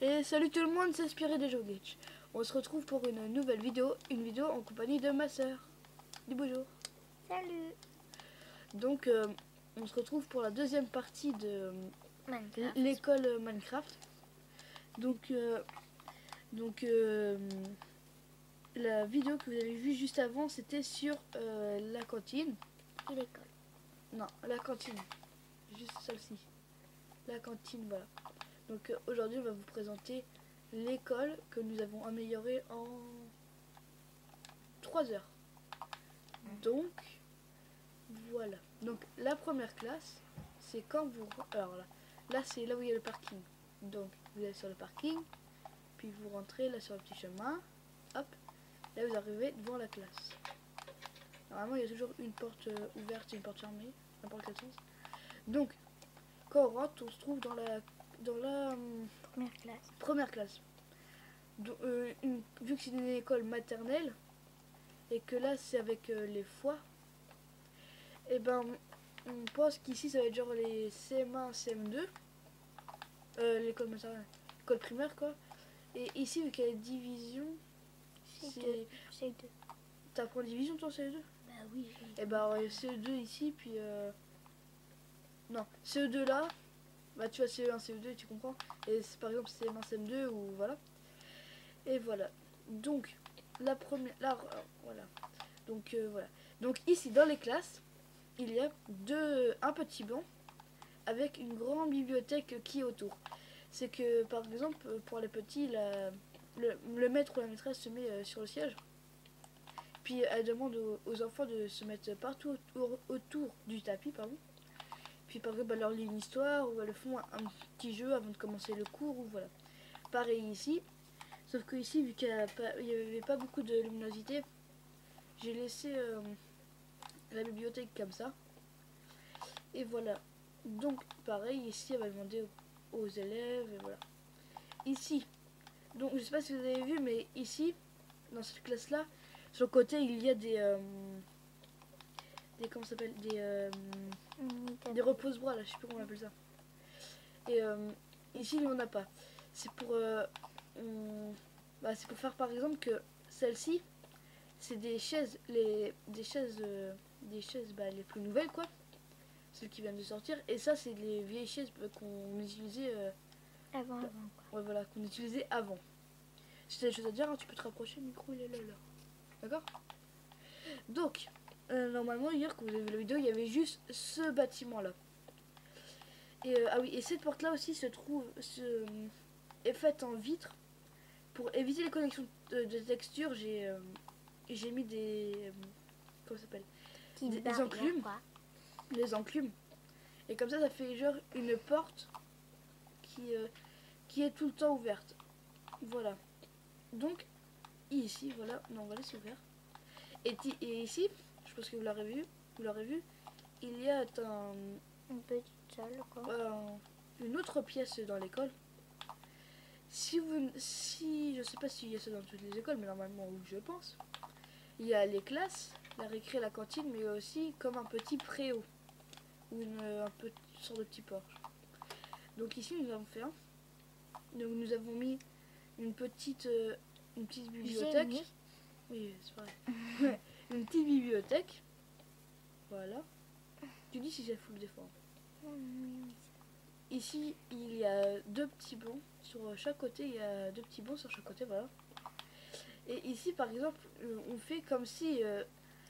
Et salut tout le monde, c'est Inspiré des Joe Glitch. On se retrouve pour une nouvelle vidéo, en compagnie de ma soeur. Dis bonjour. Salut. Donc on se retrouve pour la deuxième partie de Minecraft. l'école Minecraft. Donc, la vidéo que vous avez vue juste avant, c'était sur la cantine. Et l'école. Non, la cantine. Juste celle-ci. La cantine, voilà. Donc aujourd'hui, on va vous présenter l'école que nous avons améliorée en 3 heures. Donc, voilà. Donc, la première classe, c'est quand vous... Alors là c'est là où il y a le parking. Donc, vous allez sur le parking, puis vous rentrez là sur le petit chemin. Hop, là vous arrivez devant la classe. Normalement, il y a toujours une porte ouverte et une porte fermée, n'importe quel sens. Donc, quand on rentre, on se trouve dans la Première classe. Donc, vu que c'est une école maternelle et que là c'est avec les fois, et ben on pense qu'ici ça va être genre les CM1, CM2, l'école maternelle, l'école primaire quoi. Et ici vu qu'il y a des divisions, CE2. t'apprends division toi CE2? Bah oui. Et ben CE2 ici puis non CE2 là, bah tu vois CE1, CE2 tu comprends. Et par exemple CM1, CM2 ou voilà. Et voilà. Donc la première, là voilà. Donc voilà. Donc ici dans les classes, il y a un petit banc avec une grande bibliothèque qui est autour. C'est que par exemple pour les petits, le maître ou la maîtresse se met sur le siège. Puis elle demande aux enfants de se mettre partout autour du tapis, pardon. Puis par exemple elle leur lit une histoire ou elles font un petit jeu avant de commencer le cours ou voilà. Pareil ici, sauf que ici vu qu'il n'y avait pas beaucoup de luminosité, j'ai laissé la bibliothèque comme ça. Et voilà. Donc pareil, ici elle va demander aux élèves, et voilà. Ici, donc je sais pas si vous avez vu, mais ici, dans cette classe là, sur le côté il y a comment ça s'appelle, des repose-bras là, je sais plus comment on appelle ça. Et ici il n'y en a pas. C'est pour c'est pour faire par exemple que celle-ci, c'est des chaises, des chaises les plus nouvelles quoi, celles qui viennent de sortir. Et ça c'est les vieilles chaises qu'on utilisait Avant quoi. ouais, voilà, qu'on utilisait avant. Si tu as des choses à dire, hein, tu peux te rapprocher, le micro il est là. D'accord. Donc normalement hier quand vous avez vu la vidéo, il y avait juste ce bâtiment là. Et ah oui, et cette porte là aussi est faite en vitre. Pour éviter les connexions de texture, j'ai mis des comment ça s'appelle, des enclumes. Les enclumes. Et comme ça fait genre une porte qui est tout le temps ouverte. Voilà. Donc ici, voilà, non, voilà, c'est ouvert. Et ici, je pense que vous l'aurez vu, il y a une petite salle quoi. Une autre pièce dans l'école. Si je sais pas s'il y a ça dans toutes les écoles, mais normalement oui, je pense. Il y a les classes, la récré, la cantine, mais aussi comme un petit préau ou un peu sorte de petit porche. Donc ici nous avons fait un. Donc nous avons mis une petite bibliothèque. Oui, c'est vrai. Une petite bibliothèque. Voilà. Tu dis si j'ai full des fois. Ici, il y a deux petits bancs sur chaque côté. Il y a deux petits bancs sur chaque côté, voilà. Et ici, par exemple, on fait comme si...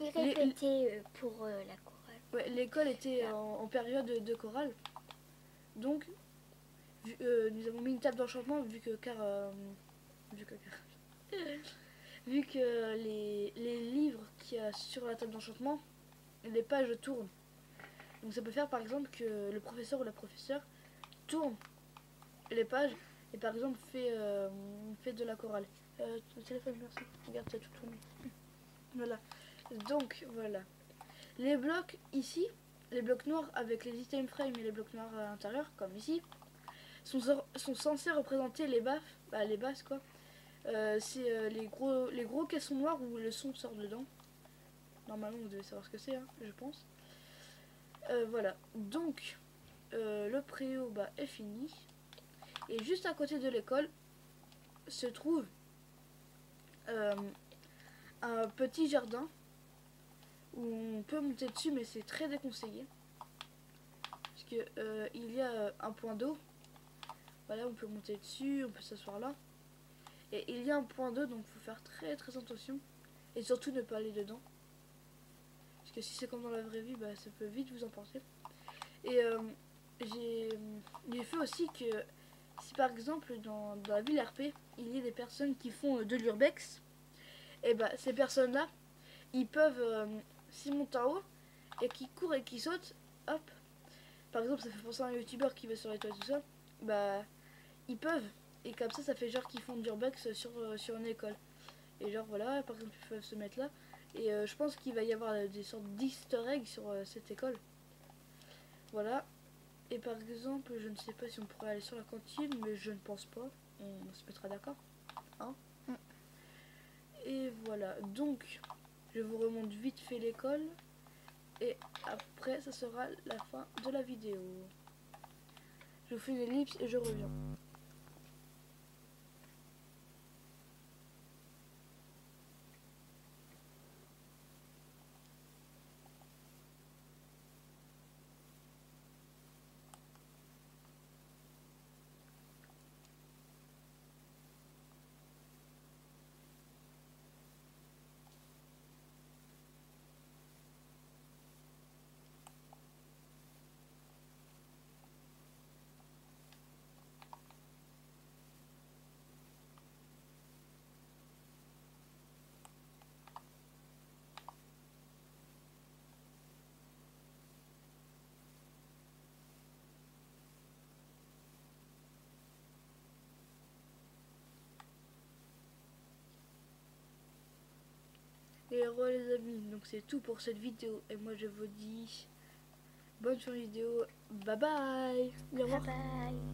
il répétait pour la chorale. Ouais, l'école était en période de chorale. Donc, nous avons mis une table d'enchantement vu que les livres qu'il y a sur la table d'enchantement, les pages tournent. Donc ça peut faire par exemple que le professeur ou la professeure tourne les pages et par exemple fait de la chorale. Le téléphone, merci. Regarde, ça a tout tourné. Voilà. Donc voilà. Les blocs ici, les blocs noirs avec les item frames et les blocs noirs à l'intérieur, comme ici, sont censés représenter les basses quoi. C'est les gros caissons noirs où le son sort dedans. Normalement vous devez savoir ce que c'est, hein, je pense. Voilà. Donc le préau est fini. Et juste à côté de l'école se trouve un petit jardin où on peut monter dessus, mais c'est très déconseillé. Parce que il y a un point d'eau. Voilà, on peut monter dessus, on peut s'asseoir là. Et il y a un point d'eau, donc il faut faire très très attention. Et surtout ne pas aller dedans. Parce que si c'est comme dans la vraie vie, bah, ça peut vite vous emporter. Et j'ai fait aussi que si par exemple dans la ville RP, il y a des personnes qui font de l'urbex, et bah ces personnes-là, ils peuvent s'y monter en haut et qui courent et qui sautent, hop. Par exemple, ça fait penser à un youtubeur qui va sur les toits et tout ça, bah ils peuvent. Et comme ça fait genre qu'ils font de l'urbex sur une école. Et genre voilà, par exemple, ils peuvent se mettre là. Et je pense qu'il va y avoir des sortes d'easter eggs sur cette école. Voilà. Et par exemple, je ne sais pas si on pourrait aller sur la cantine, mais je ne pense pas. On se mettra d'accord. Hein? Et voilà. Donc, je vous remonte vite fait l'école. Et après, ça sera la fin de la vidéo. Je vous fais une ellipse et je reviens. Et re les amis, donc c'est tout pour cette vidéo. Et moi je vous dis bonne fin de vidéo. Bye bye. Au revoir. Bye bye.